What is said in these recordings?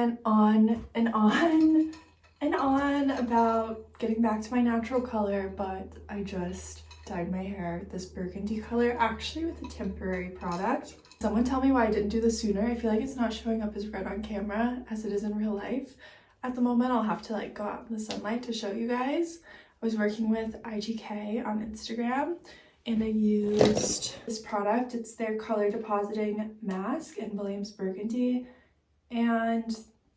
went on and on and on about getting back to my natural color, but I just dyed my hair this burgundy color, actually with a temporary product. Someone tell me why I didn't do this sooner. I feel like it's not showing up as red on camera as it is in real life. At the moment, I'll have to like go out in the sunlight to show you guys. I was working with IGK on Instagram and I used this product. It's their color depositing mask in Williams Burgundy. And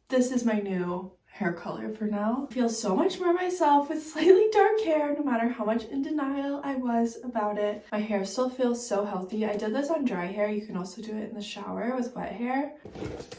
this is my new hair color for now. I feel so much more myself with slightly dark hair, no matter how much in denial I was about it. My hair still feels so healthy. I did this on dry hair. You can also do it in the shower with wet hair.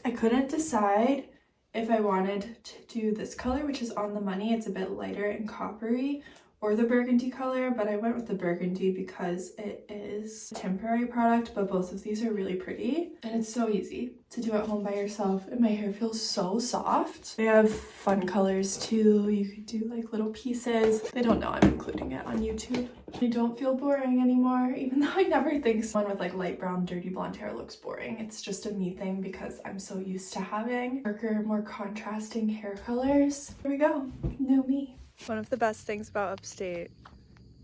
I couldn't decide if I wanted to do this color, which is on the money. It's a bit lighter and coppery, or the burgundy color, but I went with the burgundy because it is a temporary product, but both of these are really pretty and it's so easy to do at home by yourself, and my hair feels so soft. They have fun colors too. You could do like little pieces. They don't know I'm including it on YouTube. I don't feel boring anymore, even though I never think someone with like light brown dirty blonde hair looks boring. It's just a me thing because I'm so used to having darker, more contrasting hair colors. Here we go, new me. One of the best things about upstate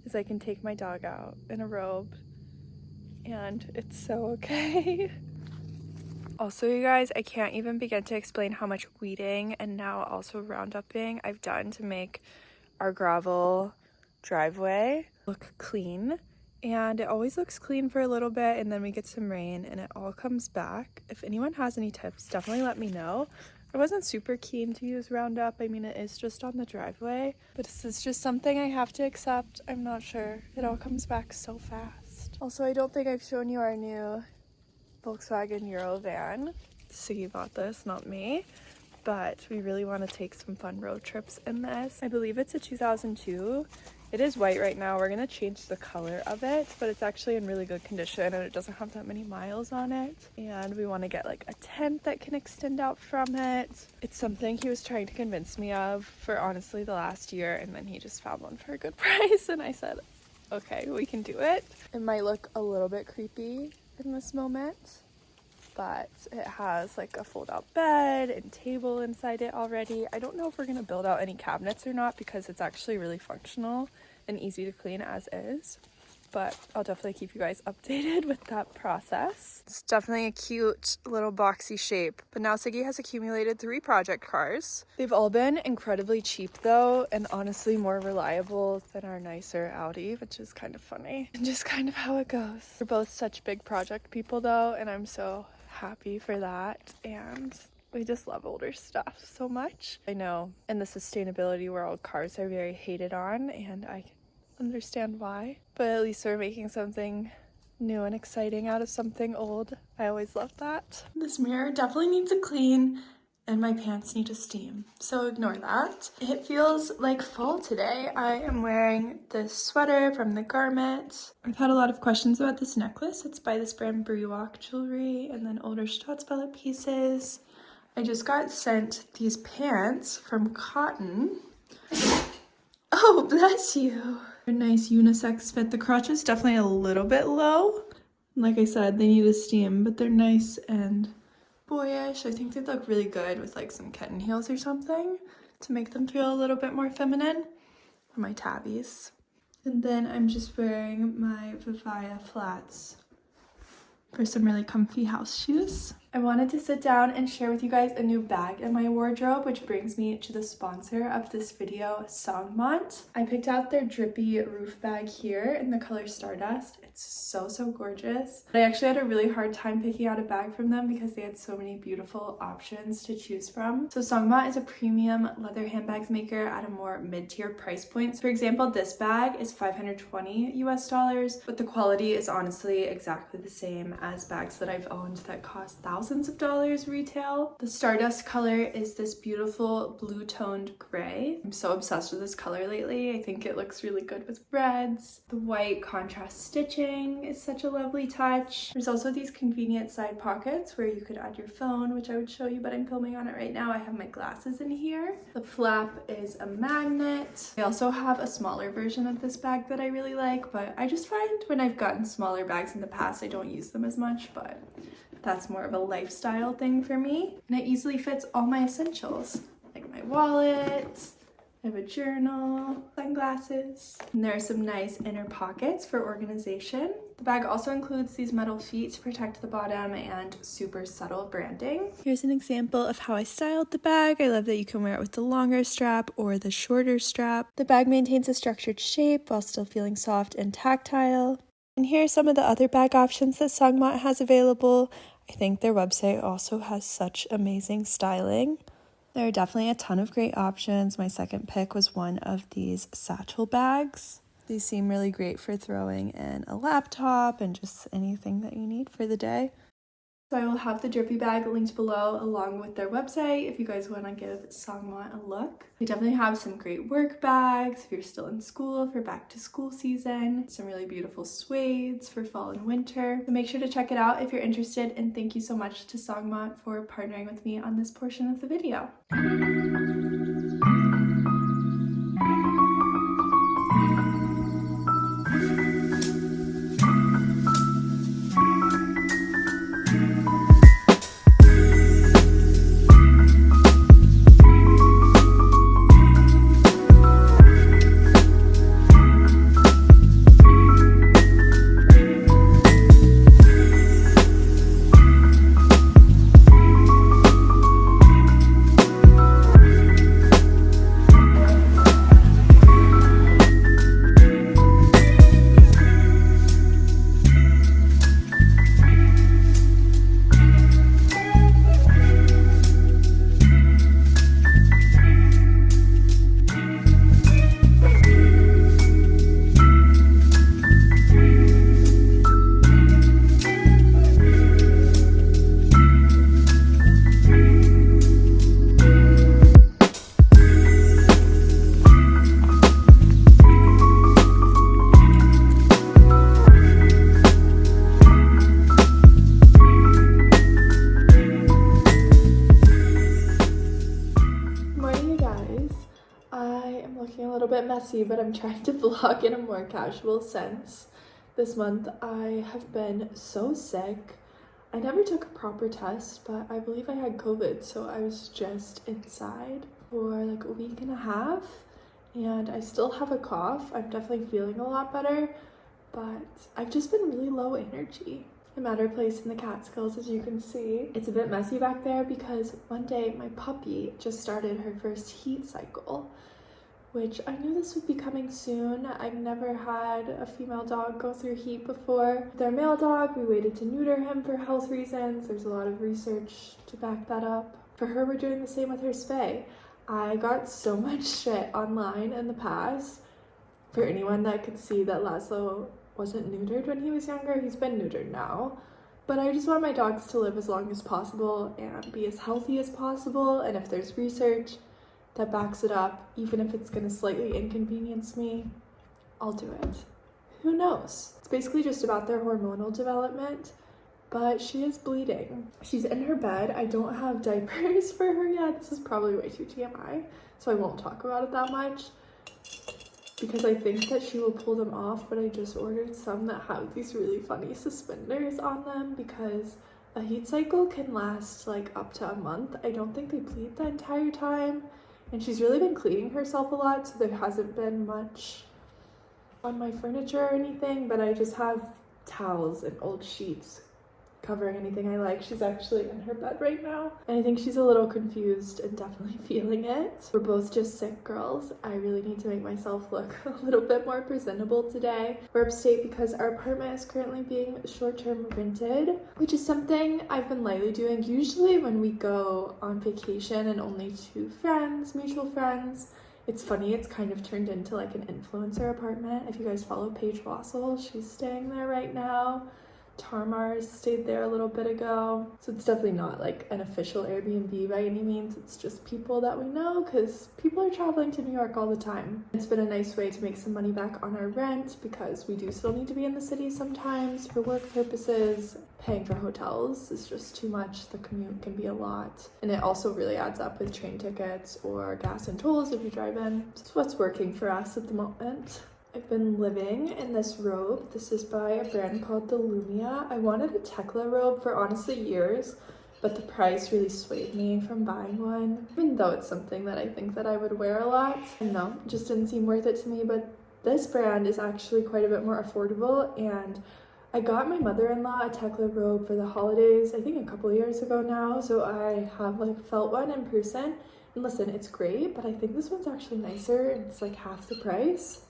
is I can take my dog out in a robe and it's so okay. Also, you guys, I can't even begin to explain how much weeding and now also roundupping I've done to make our gravel driveway look clean. And it always looks clean for a little bit and then we get some rain and it all comes back. If anyone has any tips, definitely let me know. I wasn't super keen to use Roundup. I mean, it is just on the driveway, but this is just something I have to accept. I'm not sure. It all comes back so fast. Also, I don't think I've shown you our new Volkswagen Euro van. Siggy bought this, not me, but we really want to take some fun road trips in this. I believe it's a 2002. It is white right now. We're gonna change the color of it, but it's actually in really good condition and it doesn't have that many miles on it. And we want to get like a tent that can extend out from it. It's something he was trying to convince me of for honestly the last year, and then he just found one for a good price and I said, okay, we can do it. It might look a little bit creepy in this moment, but it has like a fold-out bed and table inside it already. I don't know if we're gonna build out any cabinets or not because it's actually really functional and easy to clean as is, but I'll definitely keep you guys updated with that process. It's definitely a cute little boxy shape, but now Siggy has accumulated 3 project cars. They've all been incredibly cheap though, and honestly more reliable than our nicer Audi, which is kind of funny and just kind of how it goes. We're both such big project people though, and I'm so happy for that, and we just love older stuff so much. I know in the sustainability world cars are very hated on, and I can understand why, but at least we're making something new and exciting out of something old. I always love that. This mirror definitely needs a clean and my pants need a steam, so ignore that. It feels like fall today. I am wearing this sweater from the Garment. I've had a lot of questions about this necklace. It's by this brand Brewalk Jewelry, and then older Stottsbella pieces. I just got sent these pants from Cotton. Oh, bless you. A nice unisex fit. The crotch is definitely a little bit low. Like I said, they need a steam, but they're nice and boyish. I think they look really good with like some kitten heels or something to make them feel a little bit more feminine. Or my tabbies. And then I'm just wearing my Vivaya flats for some really comfy house shoes. I wanted to sit down and share with you guys a new bag in my wardrobe, which brings me to the sponsor of this video, Songmont. I picked out their drippy roof bag here in the color Stardust. It's so gorgeous. But I actually had a really hard time picking out a bag from them because they had so many beautiful options to choose from. So Songmont is a premium leather handbags maker at a more mid-tier price point. So for example, this bag is $520 US, but the quality is honestly exactly the same as bags that I've owned that cost thousands of dollars retail. The Stardust color is this beautiful blue toned gray. I'm so obsessed with this color lately. I think it looks really good with reds. The white contrast stitching is such a lovely touch. There's also these convenient side pockets where you could add your phone, which I would show you, but I'm filming on it right now. I have my glasses in here. The flap is a magnet. I also have a smaller version of this bag that I really like, but I just find when I've gotten smaller bags in the past, I don't use them as much, but that's more of a lifestyle thing for me, and it easily fits all my essentials, like my wallet. I have a journal, sunglasses, and there are some nice inner pockets for organization. The bag also includes these metal feet to protect the bottom and super subtle branding. Here's an example of how I styled the bag. I love that you can wear it with the longer strap or the shorter strap. The bag maintains a structured shape while still feeling soft and tactile. And here are some of the other bag options that Songmont has available. I think their website also has such amazing styling. There are definitely a ton of great options. My second pick was one of these satchel bags. These seem really great for throwing in a laptop and just anything that you need for the day. So I will have the drippy bag linked below along with their website if you guys want to give Songmont a look. They definitely have some great work bags if you're still in school for back to school season. Some really beautiful suedes for fall and winter. So make sure to check it out if you're interested, and thank you so much to Songmont for partnering with me on this portion of the video. Messy, but I'm trying to vlog in a more casual sense. This month I have been so sick. I never took a proper test, but I believe I had COVID, so I was just inside for like a week and a half, and I still have a cough. I'm definitely feeling a lot better, but I've just been really low energy. I'm at our place in the Catskills, as you can see. It's a bit messy back there because one day my puppy just started her first heat cycle, which I knew this would be coming soon. I've never had a female dog go through heat before. With our male dog, we waited to neuter him for health reasons. There's a lot of research to back that up. For her, we're doing the same with her spay. I got so much shit online in the past. For anyone that could see that Laszlo wasn't neutered when he was younger, he's been neutered now. But I just want my dogs to live as long as possible and be as healthy as possible, and if there's research that backs it up, even if it's gonna slightly inconvenience me, I'll do it. Who knows? It's basically just about their hormonal development, but she is bleeding. She's in her bed. I don't have diapers for her yet. This is probably way too TMI, so I won't talk about it that much because I think that she will pull them off, but I just ordered some that have these really funny suspenders on them because a heat cycle can last like up to a month. I don't think they bleed the entire time. And she's really been cleaning herself a lot, so there hasn't been much on my furniture or anything, but I just have towels and old sheets covering anything I like. She's actually in her bed right now, and I think she's a little confused and definitely feeling it. We're both just sick girls. I really need to make myself look a little bit more presentable today. We're upstate because our apartment is currently being short-term rented, which is something I've been lightly doing. Usually when we go on vacation and only two friends, mutual friends, it's funny, it's kind of turned into like an influencer apartment. If you guys follow Paige Wassel, she's staying there right now. Tarmar's stayed there a little bit ago. So it's definitely not like an official Airbnb by any means. It's just people that we know because people are traveling to New York all the time. It's been a nice way to make some money back on our rent because we do still need to be in the city sometimes for work purposes. Paying for hotels is just too much. The commute can be a lot. And it also really adds up with train tickets or gas and tolls if you drive in. It's what's working for us at the moment. I've been living in this robe. This is by a brand called the Lumia. I wanted a Tekla robe for honestly years, but the price really swayed me from buying one, even though it's something that I think that I would wear a lot. And no, it just didn't seem worth it to me. But this brand is actually quite a bit more affordable, and I got my mother-in-law a Tekla robe for the holidays, I think a couple years ago now, so I have like felt one in person. And listen, it's great, but I think this one's actually nicer and it's like half the price.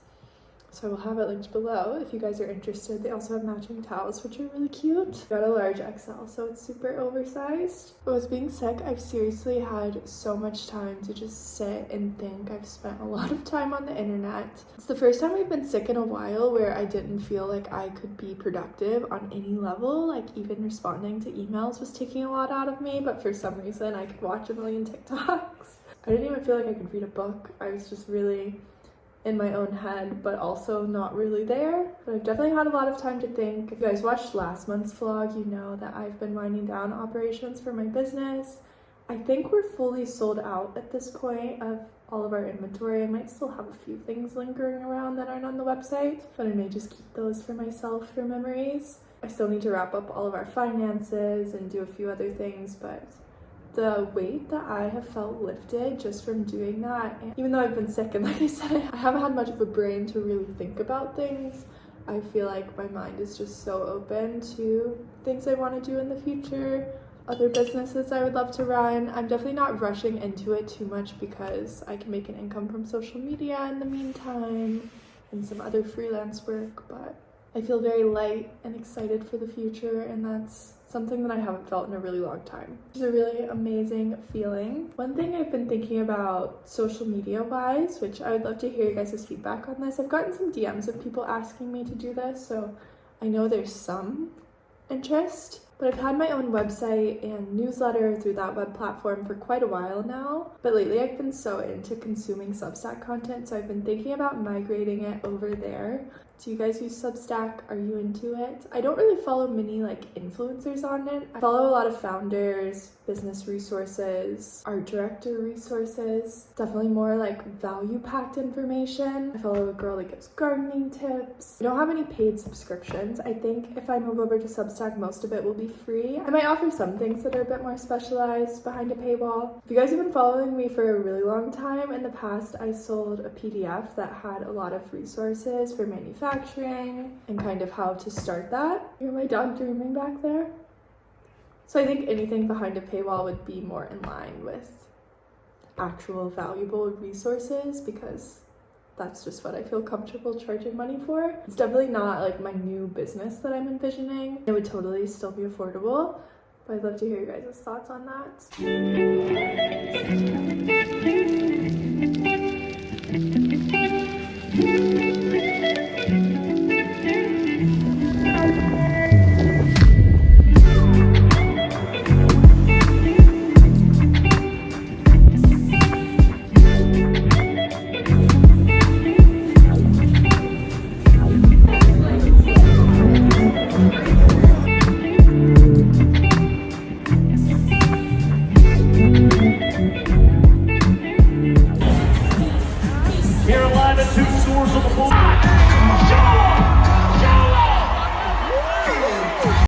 So I will have it linked below if you guys are interested. They also have matching towels, which are really cute. Got a large XL, so it's super oversized. But with being sick, I've seriously had so much time to just sit and think. I've spent a lot of time on the internet. It's the first time I've been sick in a while where I didn't feel like I could be productive on any level. Like even responding to emails was taking a lot out of me, but for some reason I could watch a million TikToks. I didn't even feel like I could read a book. I was just really in my own head, but also not really there. But I've definitely had a lot of time to think. If you guys watched last month's vlog, you know that I've been winding down operations for my business. I think we're fully sold out at this point of all of our inventory. I might still have a few things lingering around that aren't on the website, but I may just keep those for myself for memories. I still need to wrap up all of our finances and do a few other things, but the weight that I have felt lifted just from doing that, and even though I've been sick and like I said, I haven't had much of a brain to really think about things, I feel like my mind is just so open to things I want to do in the future, other businesses I would love to run. I'm definitely not rushing into it too much because I can make an income from social media in the meantime and some other freelance work, but I feel very light and excited for the future, and that's something that I haven't felt in a really long time. It's a really amazing feeling. One thing I've been thinking about social media wise, which I would love to hear you guys' feedback on this. I've gotten some DMs of people asking me to do this, so I know there's some interest. But I've had my own website and newsletter through that web platform for quite a while now. But lately I've been so into consuming Substack content, so I've been thinking about migrating it over there. Do you guys use Substack? Are you into it? I don't really follow many like influencers on it. I follow a lot of founders, business resources, art director resources, definitely more like value-packed information. I follow a girl that gives gardening tips. I don't have any paid subscriptions. I think if I move over to Substack, most of it will be free. I might offer some things that are a bit more specialized behind a paywall. If you guys have been following me for a really long time, in the past I sold a PDF that had a lot of resources for manufacturing and kind of how to start that. Hear my dog dreaming back there? So I think anything behind a paywall would be more in line with actual valuable resources, because that's just what I feel comfortable charging money for. It's definitely not like my new business that I'm envisioning. It would totally still be affordable, but I'd love to hear you guys' thoughts on that.